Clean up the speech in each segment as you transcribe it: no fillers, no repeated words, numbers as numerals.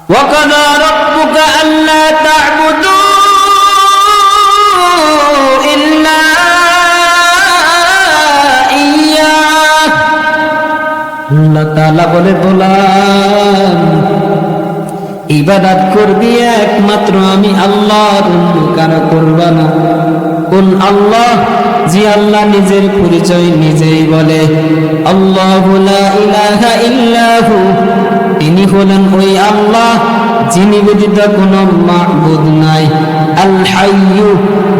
وقضى ربك ألا تعبدوا إلا إياه আল্লাহ তাআলা বলে বলাম ইবাদত করবি একমাত্র আমি আল্লাহর, অন্য কারো করবা না। কোন আল্লাহ? যে আল্লাহ নিজের পরিচয় নিজেই বলে, আল্লাহু লা ইলাহা ইল্লাহু, তিনি হলেন ওই আল্লাহ যিনি ব্যতীত কোনো মাবুদ নাই। আল হাইয়্যু,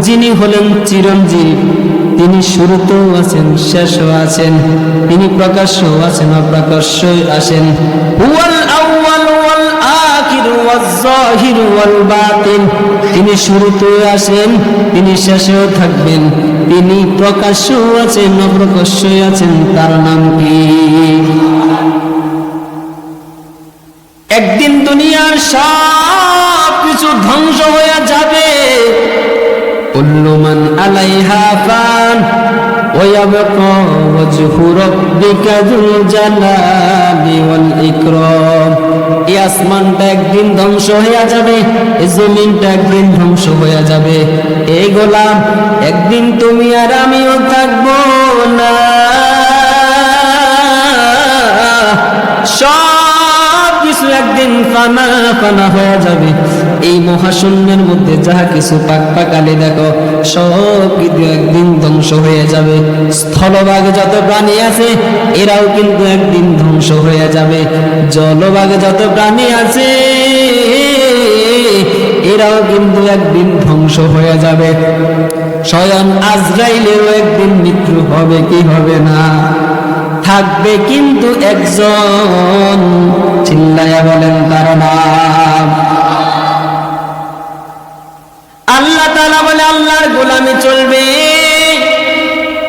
যিনি হলেন চিরঞ্জীব, তিনি শুরুতেও আছেন শেষও আছেন, তিনি প্রকাশ্যও আছেন অপ্রকাশ্যও আছেন। হুয়াল আউয়াল ওয়াল আখির ওয়াজ যাহির ওয়াল বাতিন, তিনি শুরুতেও আছেন, তিনি শেষেও থাকবেন, তিনি প্রকাশ্যও আছেন অপ্রকাশ্যও আছেন। তার নাম কি? একদিন দুনিয়ার সব কিছু ধ্বংস হয়ে যাবে। কুল্লু মান আলাইহা ফান ওয়া ইয়াবকা ওয়াজহু রাব্বিকা যুল জালালি ওয়াল ইকরাম। এই আসমানটা একদিন ধ্বংস হয়ে যাবে, এই জমিনটা একদিন ধ্বংস হয়ে যাবে। এই গোলাম, একদিন তুমি আর আমিও থাকবো না। একদিন ফানা ফানা হয়ে যাবে। এই মহাশূন্যের মধ্যে যাহা কিছু পাক পাকালি দেখো, সব কিন্তু একদিন ধ্বংস হয়ে যাবে। স্থলভাগে যত প্রাণী আছে এরাও কিন্তু একদিন ধ্বংস হয়ে যাবে। জলভাগে যত প্রাণী আছে এরাও কিন্তু একদিন ধ্বংস হয়ে যাবে। স্বয়ং আজরাইলেও একদিন মৃত্যু হবে কি হবে না? থাকবে কিন্তু একজন, চিল্লায়া বলেন তার নাম। আল্লাহ তাআলা বলে আল্লাহর গোলামি চলবে।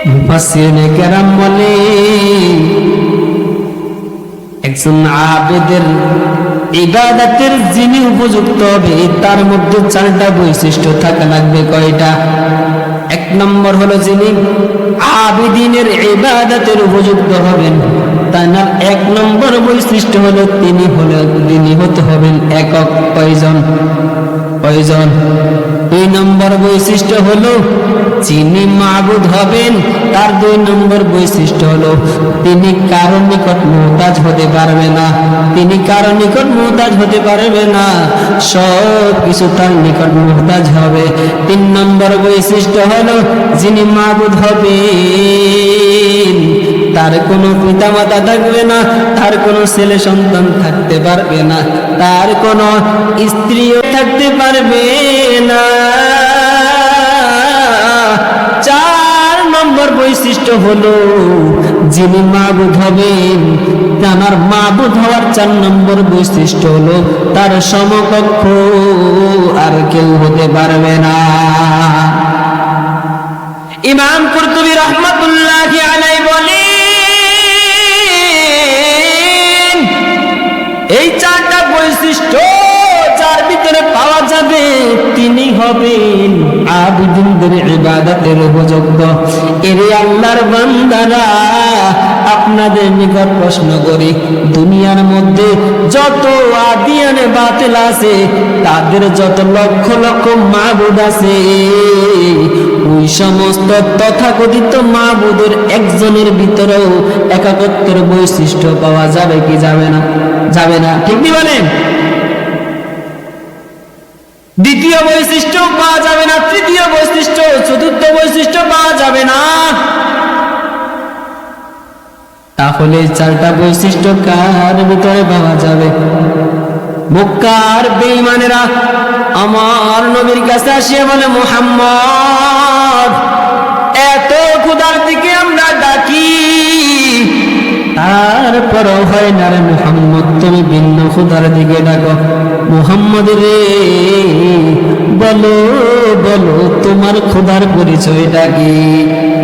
মুফাসসিরিনে কেরাম বলে একজন আবেদের ইবাদতের যিনি উপযুক্ত হবে তার মধ্যে 4টা বৈশিষ্ট্য থাকা লাগবে। কয়টা? 1 নম্বর হলো যিনি আবিদিনের ইবাদতের উপযুক্ত হবেন, তার 1 নম্বর বৈশিষ্ট্য হলো তিনি হতে হবেন একক। কয়জন? 2 নম্বর বৈশিষ্ট্য হলো যিনি মাবুদ হবেন তার 2 নম্বর বৈশিষ্ট্য হলো তিনি কারো নিকট মুহতাজ হতে পারবে না। তিনি কারো নিকট মুহতাজ হতে পারবে না, সব কিছু তার নিকট মুহতাজ হবে। 3 নম্বর বৈশিষ্ট্য হলো যিনি মাবুদ হবেন তার কোনো পিতামাতা থাকবে না, তার কোনো ছেলে সন্তান থাকতে পারবে না, তার কোনো স্ত্রীও থাকতে পারবে না। 4 নম্বর বৈশিষ্ট্য হলো যিনি মাবুদ হবেন তার মাবুদ হওয়ার 4 নম্বর বৈশিষ্ট্য হলো তার সমকক্ষ আর কেউ হতে পারবে না। ইমাম কুরতুবী রাহমাতুল্লাহি আলাইহি বলেন এই 4টা বৈশিষ্ট্য যার ভিতরে পাওয়া যাবে তিনি হবেন আবিদিনদের ইবাদতের উপযুক্ত। এর আল্লাহর বান্দারা, আপনাদের নিকট প্রশ্ন করি, দুনিয়ার মধ্যে যত আদিয়ানে বাতিল আছে, তাদের যত লক্ষ লক্ষ মাবুদ আছে, ওই সমস্ত তথাকথিত মাবুদের একজনের ভিতরেও একাকত্বের বৈশিষ্ট্য পাওয়া যাবে কি যাবে না? যাবে না, ঠিক কি বলেন? দ্বিতীয় বৈশিষ্ট্য পাওয়া যাবে না, তৃতীয় বৈশিষ্ট্য, চতুর্থ বৈশিষ্ট্য পাওয়া যাবে না। তাহলে 4টা বৈশিষ্ট্য কার ভিতরে পাওয়া যাবে? মক্কার বেঈমানেরা আমার নবীর কাছে আসিয়া বলে, মুহাম্মদ, এত ক্ষুধার দিকে আমরা ডাকি, তারপরও হয় না রে মুহাম্মদ, তুমি ভিন্ন ক্ষুধার দিকে ডাকো। মুহাম্মদ রে, বলো বলো তোমার ক্ষুধার পরিচয়টা কি?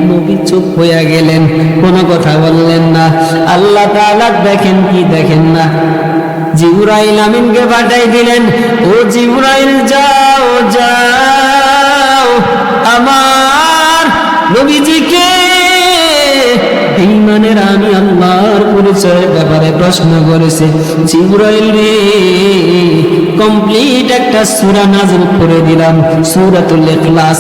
নবী চুপ হইয়া গেলেন, কোনো কথা বললেন না। আল্লাহ তাআলা দেখেন কি দেখেন না, জিবরাইল আমিনকে পাঠাই দিলেন, ও জিবরাইল যাও যাও আমার নবীজিকে বেঈমানের আমি আল্লাহর পরিচয়ের ব্যাপারে প্রশ্ন করেছি। জিবরাইল রে, কমপ্লিট একটা সূরা নাযিল করে দিলাম, সূরাতুল ইখলাস।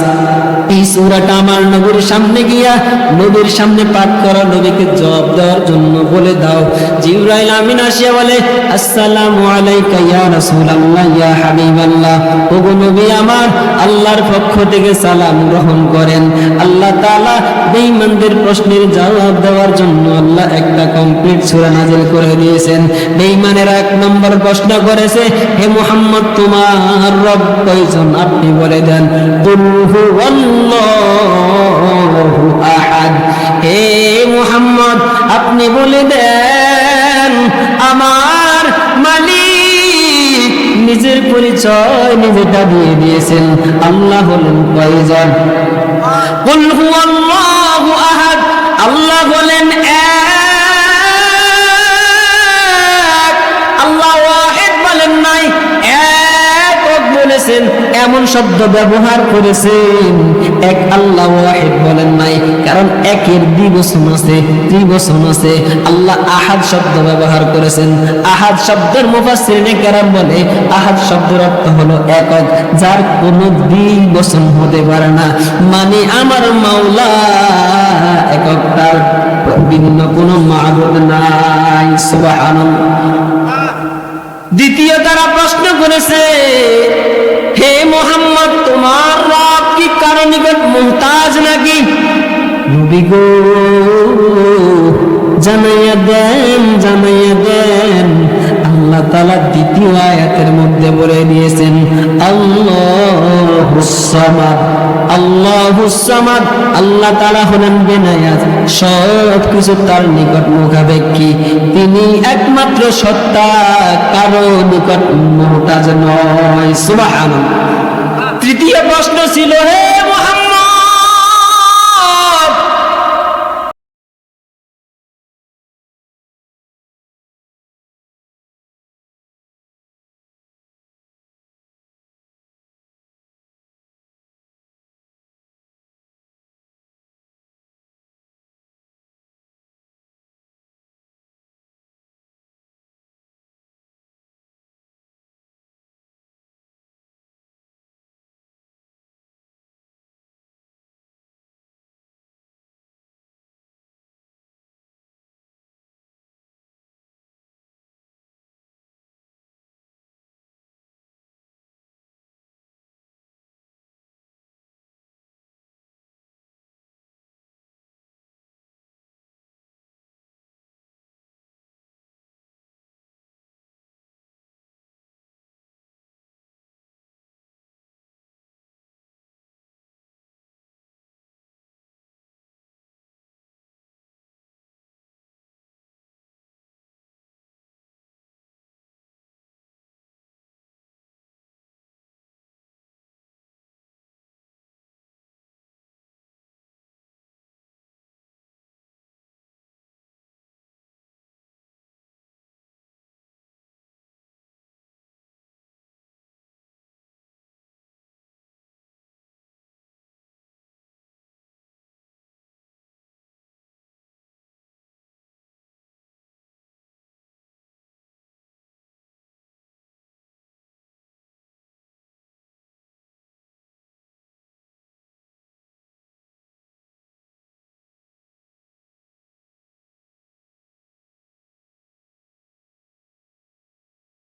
এই সূরাটা আমার নবীর সামনে গিয়া নবীর সামনে পাঠ করা, নবীকে জবাব দেওয়ার জন্য বলে দাও। জিবরাইল আমিন আসিয়া বলে, আসসালামু আলাইকা ইয়া রাসূলুল্লাহ ইয়া হাবিবাল্লাহ, ওগো নবী আমার, আল্লাহর পক্ষ থেকে সালাম গ্রহণ করেন। আল্লাহ তাআলা বেঈমানদের প্রশ্নের জবাব দেওয়ার জন্য আল্লাহ একটা কমপ্লিট সূরা নাযিল করে দিয়েছেন। বেঈমানেরা এক নম্বর প্রশ্ন করেছে, হে মুহাম্মদ তোমার রব কয়জন? আপনি বলে দেন, কুল হুয়াল্লাহু আহাদ। হে মুহাম্মদ আপনি বলে দেন, আমার মালিক নিজের পরিচয় নিজেটা দিয়ে দিয়েছেন, আল্লাহ হলেন কয়জন? কুল হুয়াল্লাহু আহাদ, আল্লাহ বলেন এক, আল্লাহ ওয়াহিদ বলেন নাই, একক বলেছেন, এমন শব্দ ব্যবহার করেছেন, এক আল্লাহ ওয়াহিদ বলেন নাই, কারণ একের দ্বিবচন আছে, ত্রিবচন আছে। আল্লাহ আহাদ শব্দ ব্যবহার করেছেন। আহাদ শব্দের মুফাসসিরিনে কেরাম বলে, আহাদ শব্দের অর্থ হলো একক, যার কোনো দ্বিবচন হতে পারে না, মানে আমার মাওলা একক, তার ভিন্ন কোনো মাবুদ নাই। সুবহানাল্লাহ। দ্বিতীয় তারা প্রশ্ন করেছে, হে মুহাম্মদ তোমার রব কি কারো নিকট মুহতাজ নাকি? নবী গো জানাইয়া দেন, জানাইয়া দেন। আল্লাহ তাআলা দ্বিতীয় আয়াতের মধ্যে বলে দিয়েছেন, আল্লাহুস সামাদ, আল্লাহুস সামাদ, আল্লাহ তাআলা হলেন বেনায়াজ, সব কিছু তার নিকট মুখাপেক্ষী, তিনি একমাত্র সত্তা, কারো নিকট মুহতাজ নয়। সুবহানাল্লাহ। তৃতীয় প্রশ্ন ছিল, হে